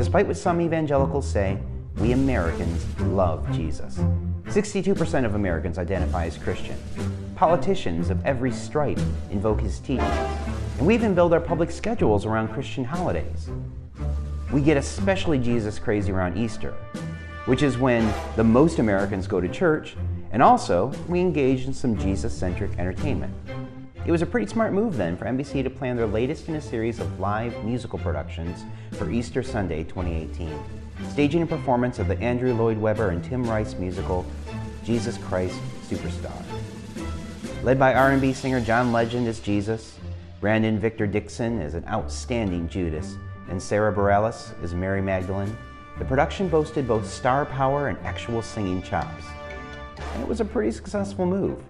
Despite what some evangelicals say, we Americans love Jesus. 62% of Americans identify as Christian. Politicians of every stripe invoke his teachings, and we even build our public schedules around Christian holidays. We get especially Jesus crazy around Easter, which is when the most Americans go to church, and also we engage in some Jesus-centric entertainment. It was a pretty smart move then for NBC to plan their latest in a series of live musical productions for Easter Sunday 2018, staging a performance of the Andrew Lloyd Webber and Tim Rice musical, Jesus Christ Superstar. Led by R&B singer John Legend as Jesus, Brandon Victor Dixon as an outstanding Judas, and Sarah Barielles as Mary Magdeline, the production boasted both star power and actual singing chops. And it was a pretty successful move.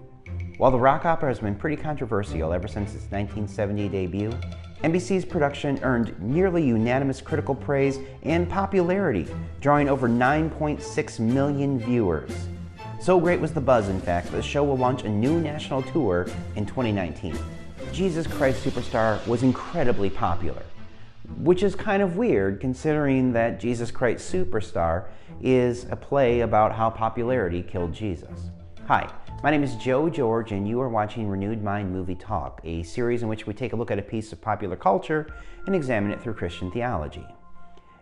While the rock opera has been pretty controversial ever since its 1970 debut, NBC's production earned nearly unanimous critical praise and popularity, drawing over 9.6 million viewers. So great was the buzz, in fact, that the show will launch a new national tour in 2019. Jesus Christ Superstar was incredibly popular, which is kind of weird considering that Jesus Christ Superstar is a play about how popularity killed Jesus. Hi, my name is Joe George, and you are watching Renewed Mind Movie Talk, a series in which we take a look at a piece of popular culture and examine it through Christian theology.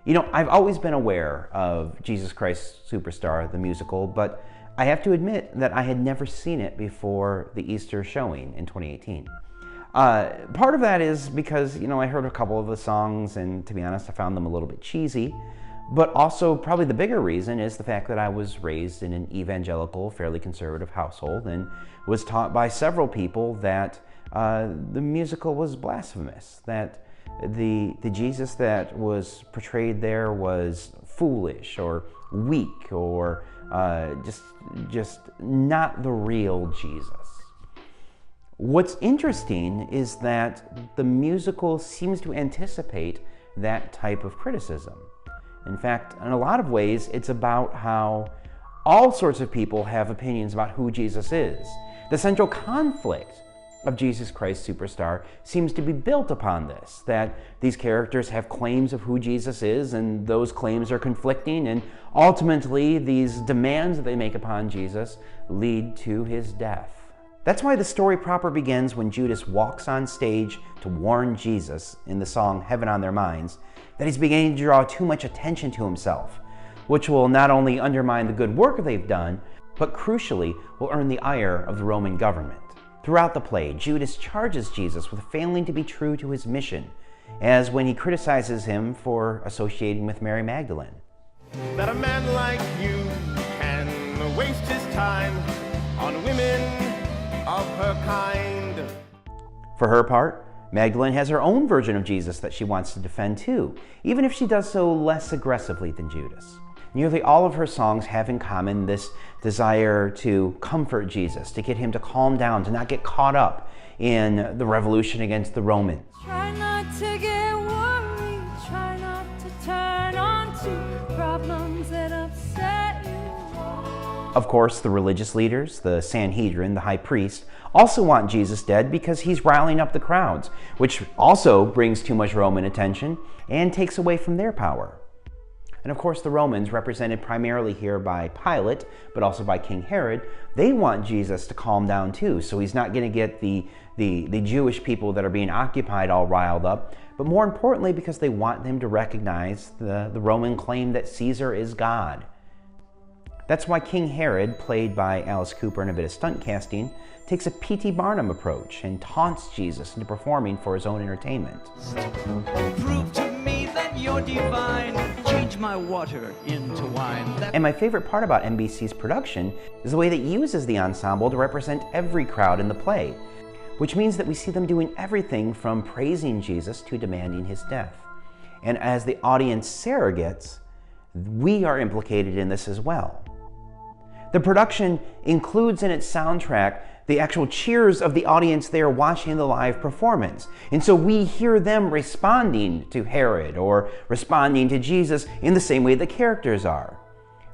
You know, I've always been aware of Jesus Christ Superstar, the musical, but I have to admit that I had never seen it before the Easter showing in 2018. Part of that is because, I heard a couple of the songs, and to be honest, I found them a little bit cheesy. But also, probably the bigger reason is the fact that I was raised in an evangelical, fairly conservative household and was taught by several people that the musical was blasphemous, that the Jesus that was portrayed there was foolish or weak or just not the real Jesus. What's interesting is that the musical seems to anticipate that type of criticism. In fact, in a lot of ways, it's about how all sorts of people have opinions about who Jesus is. The central conflict of Jesus Christ Superstar seems to be built upon this, that these characters have claims of who Jesus is, and those claims are conflicting, and ultimately these demands that they make upon Jesus lead to his death. That's why the story proper begins when Judas walks on stage to warn Jesus in the song Heaven on Their Minds that he's beginning to draw too much attention to himself, which will not only undermine the good work they've done, but crucially will earn the ire of the Roman government. Throughout the play, Judas charges Jesus with failing to be true to his mission, as when he criticizes him for associating with Mary Magdeline. That a man like you can waste his time on women of her kind. For her part, Magdalene has her own version of Jesus that she wants to defend too, even if she does so less aggressively than Judas. Nearly all of her songs have in common this desire to comfort Jesus, to get him to calm down, to not get caught up in the revolution against the Romans. Try not to get worried, try not to turn on to problems that upset you. Of course, the religious leaders, the Sanhedrin, the high priest, also want Jesus dead because he's riling up the crowds, which also brings too much Roman attention and takes away from their power. And of course, the Romans, represented primarily here by Pilate, but also by King Herod, they want Jesus to calm down too, so he's not going to get the Jewish people that are being occupied all riled up, but more importantly because they want them to recognize the Roman claim that Caesar is God. That's why King Herod, played by Alice Cooper in a bit of stunt casting, takes a P.T. Barnum approach and taunts Jesus into performing for his own entertainment. Prove to me that you're divine. Change my water into wine. And my favorite part about NBC's production is the way that it uses the ensemble to represent every crowd in the play, which means that we see them doing everything from praising Jesus to demanding his death. And as the audience surrogates, we are implicated in this as well. The production includes in its soundtrack the actual cheers of the audience there watching the live performance. And so we hear them responding to Herod or responding to Jesus in the same way the characters are.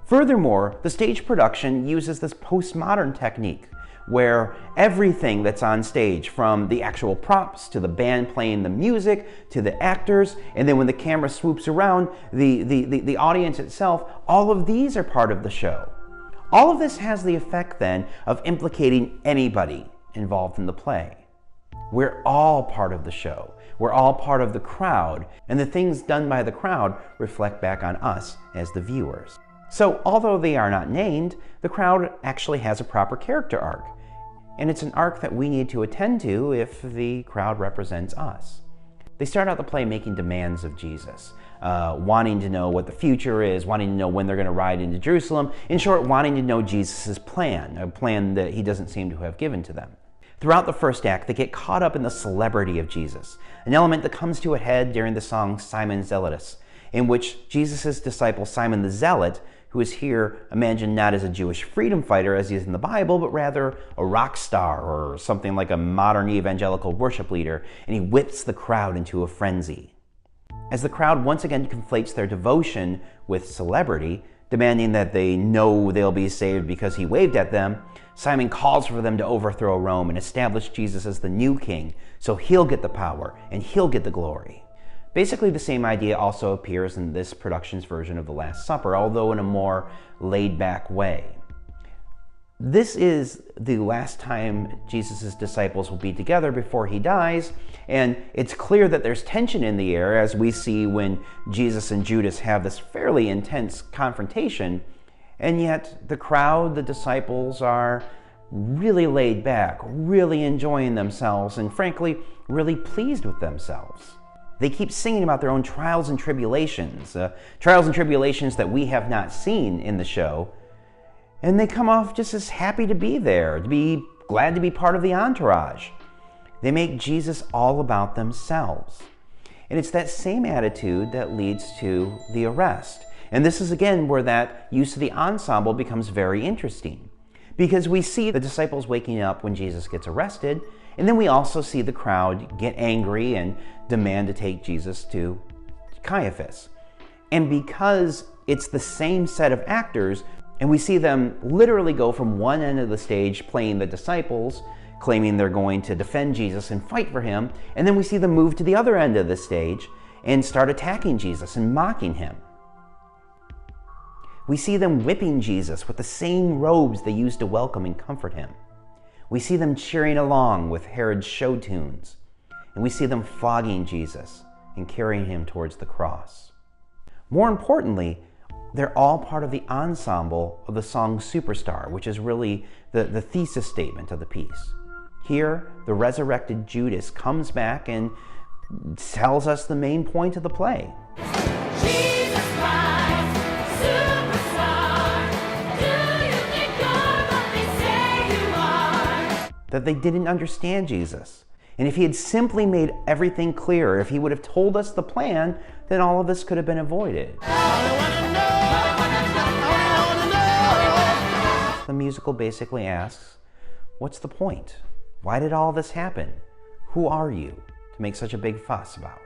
Furthermore, the stage production uses this postmodern technique where everything that's on stage, from the actual props to the band playing the music to the actors, and then when the camera swoops around, the audience itself, all of these are part of the show. All of this has the effect then of implicating anybody involved in the play. We're all part of the show. We're all part of the crowd, and the things done by the crowd reflect back on us as the viewers. So, although they are not named, the crowd actually has a proper character arc, and it's an arc that we need to attend to if the crowd represents us. They start out the play making demands of Jesus, wanting to know what the future is, wanting to know when they're going to ride into Jerusalem, in short, wanting to know Jesus' plan, a plan that he doesn't seem to have given to them. Throughout the first act, they get caught up in the celebrity of Jesus, an element that comes to a head during the song Simon Zealotus, in which Jesus' disciple Simon the Zealot, who is here imagined not as a Jewish freedom fighter as he is in the Bible, but rather a rock star or something like a modern evangelical worship leader, and he whips the crowd into a frenzy. As the crowd once again conflates their devotion with celebrity, demanding that they know they'll be saved because he waved at them, Simon calls for them to overthrow Rome and establish Jesus as the new king, so he'll get the power and he'll get the glory. Basically, the same idea also appears in this production's version of The Last Supper, although in a more laid-back way. This is the last time Jesus' disciples will be together before he dies, and it's clear that there's tension in the air, as we see when Jesus and Judas have this fairly intense confrontation, and yet the crowd, the disciples, are really laid back, really enjoying themselves, and frankly, really pleased with themselves. They keep singing about their own trials and tribulations that we have not seen in the show, and they come off just as happy to be there, to be glad to be part of the entourage. They make Jesus all about themselves. And it's that same attitude that leads to the arrest. And this is again where that use of the ensemble becomes very interesting, because we see the disciples waking up when Jesus gets arrested, and then we also see the crowd get angry and demand to take Jesus to Caiaphas. And because it's the same set of actors, and we see them literally go from one end of the stage playing the disciples, claiming they're going to defend Jesus and fight for him, and then we see them move to the other end of the stage and start attacking Jesus and mocking him. We see them whipping Jesus with the same robes they used to welcome and comfort him. We see them cheering along with Herod's show tunes, and we see them flogging Jesus and carrying him towards the cross. More importantly, they're all part of the ensemble of the song Superstar, which is really the thesis statement of the piece. Here, the resurrected Judas comes back and tells us the main point of the play. Jesus Christ, superstar, do you think you're what they say you are? That they didn't understand Jesus. And if he had simply made everything clearer, if he would have told us the plan, then all of this could have been avoided. The musical basically asks, what's the point? Why did all this happen? Who are you to make such a big fuss about?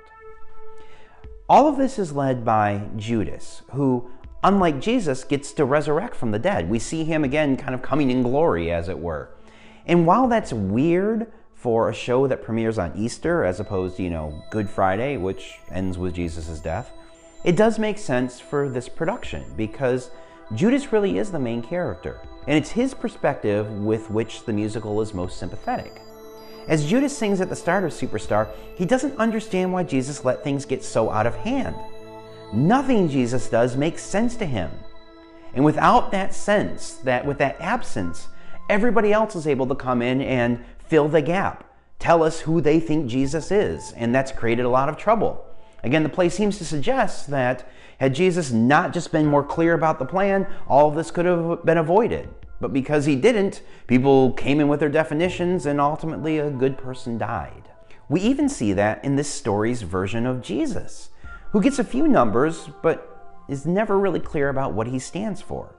All of this is led by Judas, who, unlike Jesus, gets to resurrect from the dead. We see him again kind of coming in glory, as it were. And while that's weird for a show that premieres on Easter as opposed to, Good Friday, which ends with Jesus' death, it does make sense for this production because Judas really is the main character, and it's his perspective with which the musical is most sympathetic. As Judas sings at the start of Superstar, he doesn't understand why Jesus let things get so out of hand. Nothing Jesus does makes sense to him. And without that sense, with that absence, everybody else is able to come in and fill the gap, tell us who they think Jesus is, and that's created a lot of trouble. Again, the play seems to suggest that had Jesus not just been more clear about the plan, all of this could have been avoided. But because he didn't, people came in with their definitions and ultimately a good person died. We even see that in this story's version of Jesus, who gets a few numbers but is never really clear about what he stands for.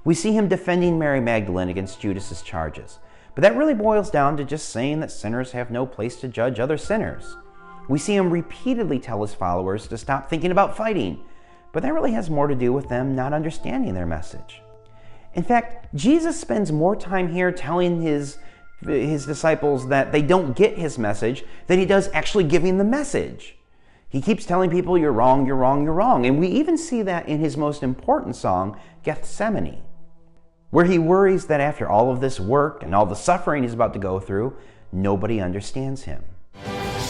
We see him defending Mary Magdeline against Judas's charges, but that really boils down to just saying that sinners have no place to judge other sinners. We see him repeatedly tell his followers to stop thinking about fighting, but that really has more to do with them not understanding their message. In fact, Jesus spends more time here telling his disciples that they don't get his message than he does actually giving the message. He keeps telling people, you're wrong, you're wrong, you're wrong. And we even see that in his most important song, Gethsemane, where he worries that after all of this work and all the suffering he's about to go through, nobody understands him.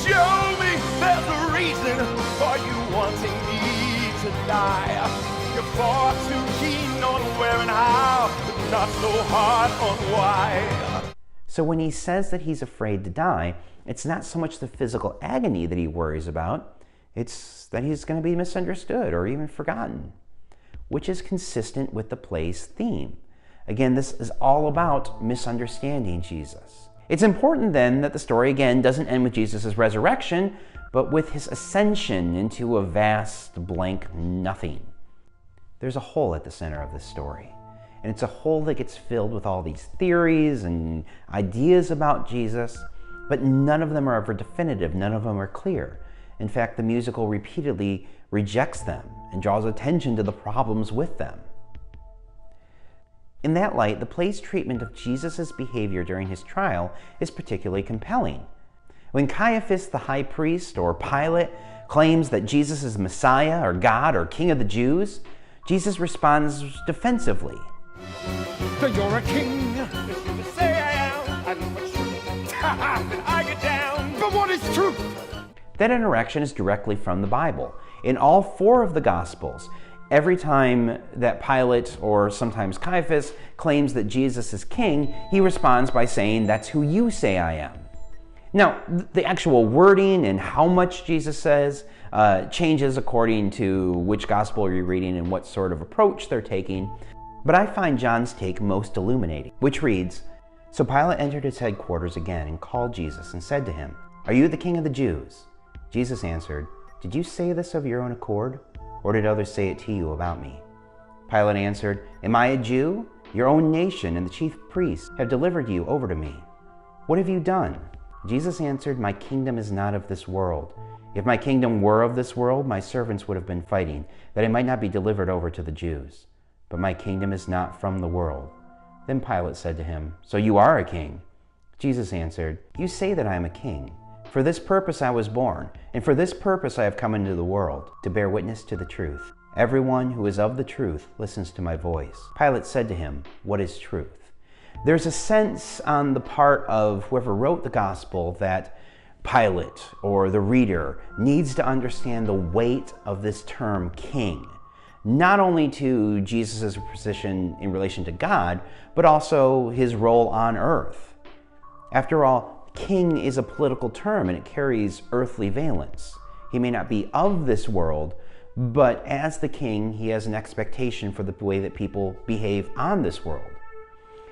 Show me there's a reason for you wanting me to die. You're far too keen on where and how, but not so hard on why. So when he says that he's afraid to die, it's not so much the physical agony that he worries about, it's that he's going to be misunderstood or even forgotten, which is consistent with the play's theme. Again, this is all about misunderstanding Jesus. It's important then that the story again doesn't end with Jesus' resurrection, but with his ascension into a vast blank nothing. There's a hole at the center of this story, and it's a hole that gets filled with all these theories and ideas about Jesus, but none of them are ever definitive, none of them are clear. In fact, the musical repeatedly rejects them and draws attention to the problems with them. In that light, the play's treatment of Jesus' behavior during his trial is particularly compelling. When Caiaphas, the high priest, or Pilate claims that Jesus is Messiah or God or King of the Jews, Jesus responds defensively. So you're a king. If you say I am, and what's true? Then I get down. But what is truth? That interaction is directly from the Bible. In all four of the Gospels, every time that Pilate, or sometimes Caiaphas, claims that Jesus is king, he responds by saying, that's who you say I am. Now, the actual wording and how much Jesus says changes according to which gospel you're reading and what sort of approach they're taking, but I find John's take most illuminating, which reads, So Pilate entered his headquarters again and called Jesus and said to him, Are you the king of the Jews? Jesus answered, Did you say this of your own accord, or did others say it to you about me? Pilate answered, Am I a Jew? Your own nation and the chief priests have delivered you over to me. What have you done? Jesus answered, My kingdom is not of this world. If my kingdom were of this world, my servants would have been fighting, that I might not be delivered over to the Jews. But my kingdom is not from the world. Then Pilate said to him, So you are a king? Jesus answered, You say that I am a king. For this purpose I was born, and for this purpose I have come into the world, to bear witness to the truth. Everyone who is of the truth listens to my voice. Pilate said to him, What is truth? There's a sense on the part of whoever wrote the gospel that Pilate, or the reader, needs to understand the weight of this term king, not only to Jesus' position in relation to God, but also his role on earth. After all, king is a political term and it carries earthly valence. He may not be of this world, but as the king, he has an expectation for the way that people behave on this world.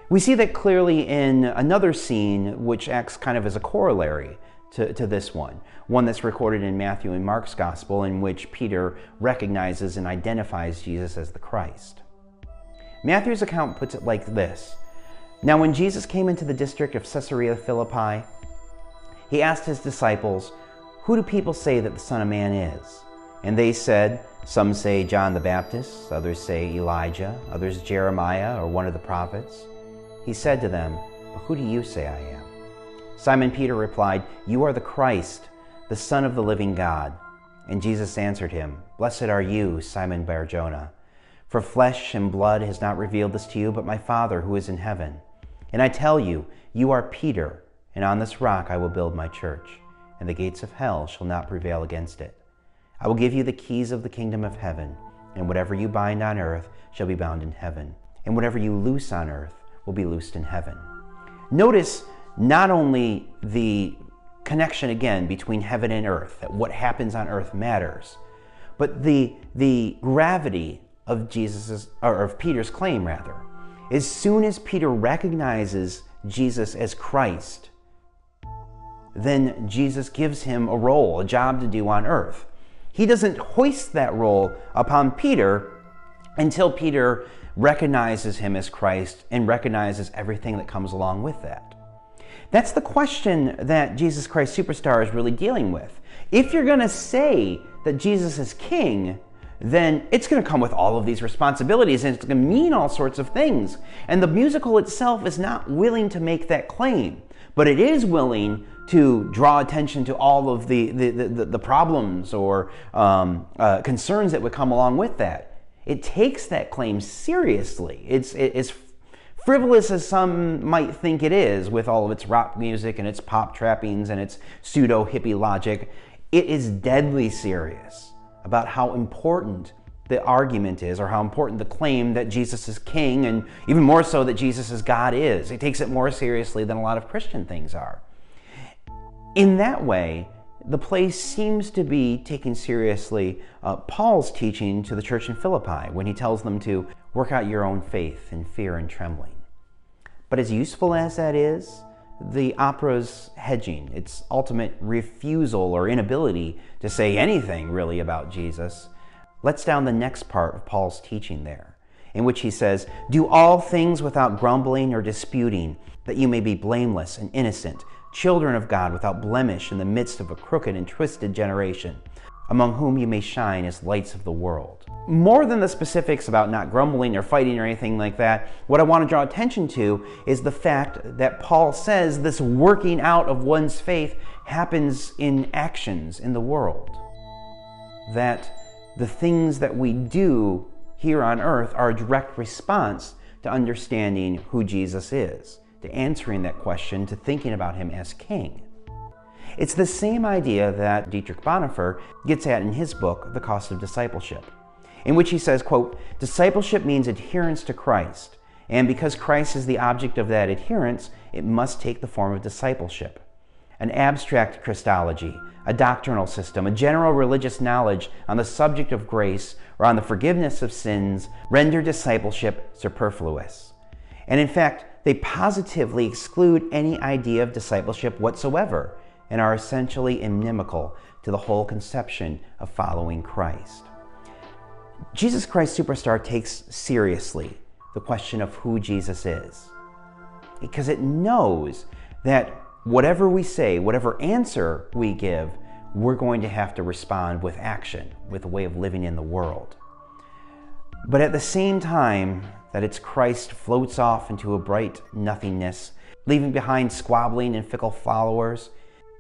We see that clearly in another scene which acts kind of as a corollary to this one that's recorded in Matthew and Mark's gospel, in which Peter recognizes and identifies Jesus as the Christ. Matthew's account puts it like this. Now when Jesus came into the district of Caesarea Philippi, he asked his disciples, Who do people say that the Son of Man is? And they said, Some say John the Baptist, others say Elijah, others Jeremiah or one of the prophets. He said to them, But who do you say I am? Simon Peter replied, You are the Christ, the Son of the living God. And Jesus answered him, Blessed are you, Simon Bar-Jonah, for flesh and blood has not revealed this to you, but my Father who is in heaven. And I tell you, you are Peter, and on this rock I will build my church, and the gates of hell shall not prevail against it. I will give you the keys of the kingdom of heaven, and whatever you bind on earth shall be bound in heaven, and whatever you loose on earth will be loosed in heaven. Notice not only the connection again between heaven and earth, that what happens on earth matters, but the gravity of Peter's claim rather. As soon as Peter recognizes Jesus as Christ, then Jesus gives him a role, a job to do on earth. He doesn't hoist that role upon Peter until Peter recognizes him as Christ and recognizes everything that comes along with that. That's the question that Jesus Christ Superstar is really dealing with. If you're going to say that Jesus is king, then it's going to come with all of these responsibilities, and it's going to mean all sorts of things. And the musical itself is not willing to make that claim, but it is willing to draw attention to all of the problems or concerns that would come along with that. It takes that claim seriously. It's as frivolous as some might think it is, with all of its rock music and its pop trappings and its pseudo-hippie logic. It is deadly serious about how important the argument is, or how important the claim that Jesus is king, and even more so that Jesus is God is. It takes it more seriously than a lot of Christian things are. In that way, the play seems to be taking seriously Paul's teaching to the church in Philippi when he tells them to work out your own faith in fear and trembling. But as useful as that is, the opera's hedging, its ultimate refusal or inability to say anything really about Jesus, lets down the next part of Paul's teaching there, in which he says, "Do all things without grumbling or disputing, that you may be blameless and innocent, children of God without blemish in the midst of a crooked and twisted generation, among whom you may shine as lights of the world." More than the specifics about not grumbling or fighting or anything like that, what I want to draw attention to is the fact that Paul says this working out of one's faith happens in actions in the world. That the things that we do here on earth are a direct response to understanding who Jesus is, to answering that question, to thinking about him as king. It's the same idea that Dietrich Bonhoeffer gets at in his book, The Cost of Discipleship, in which he says, quote, "Discipleship means adherence to Christ, and because Christ is the object of that adherence, it must take the form of discipleship. An abstract Christology, a doctrinal system, a general religious knowledge on the subject of grace or on the forgiveness of sins render discipleship superfluous. And in fact, they positively exclude any idea of discipleship whatsoever and are essentially inimical to the whole conception of following Christ." Jesus Christ Superstar takes seriously the question of who Jesus is, because it knows that whatever we say, whatever answer we give, we're going to have to respond with action, with a way of living in the world. But at the same time that its Christ floats off into a bright nothingness, leaving behind squabbling and fickle followers,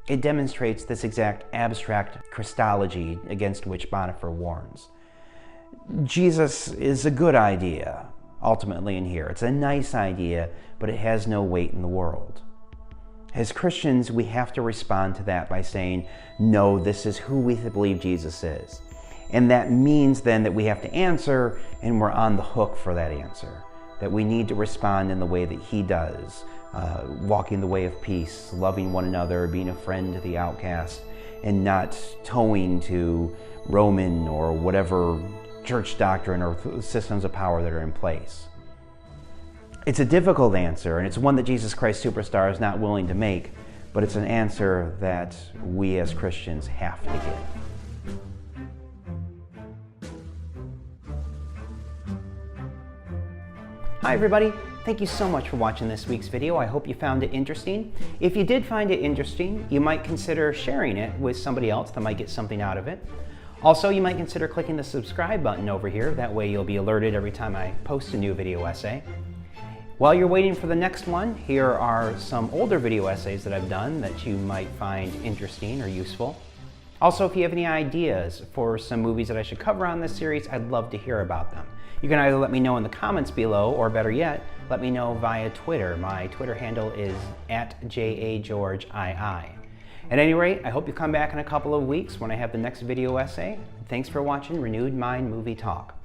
it demonstrates this exact abstract Christology against which Bonhoeffer warns. Jesus is a good idea, ultimately, in here. It's a nice idea, but it has no weight in the world. As Christians, we have to respond to that by saying, no, this is who we believe Jesus is. And that means then that we have to answer, and we're on the hook for that answer. That we need to respond in the way that he does, walking the way of peace, loving one another, being a friend to the outcast, and not towing to Roman or whatever church doctrine or systems of power that are in place. It's a difficult answer, and it's one that Jesus Christ Superstar is not willing to make, but it's an answer that we as Christians have to give. Hi everybody, thank you so much for watching this week's video. I hope you found it interesting. If you did find it interesting, you might consider sharing it with somebody else that might get something out of it. Also, you might consider clicking the subscribe button over here. That way you'll be alerted every time I post a new video essay. While you're waiting for the next one, here are some older video essays that I've done that you might find interesting or useful. Also, if you have any ideas for some movies that I should cover on this series, I'd love to hear about them. You can either let me know in the comments below, or better yet, let me know via Twitter. My Twitter handle is @JAGeorgeII. At any rate, I hope you come back in a couple of weeks when I have the next video essay. Thanks for watching Renewed Mind Movie Talk.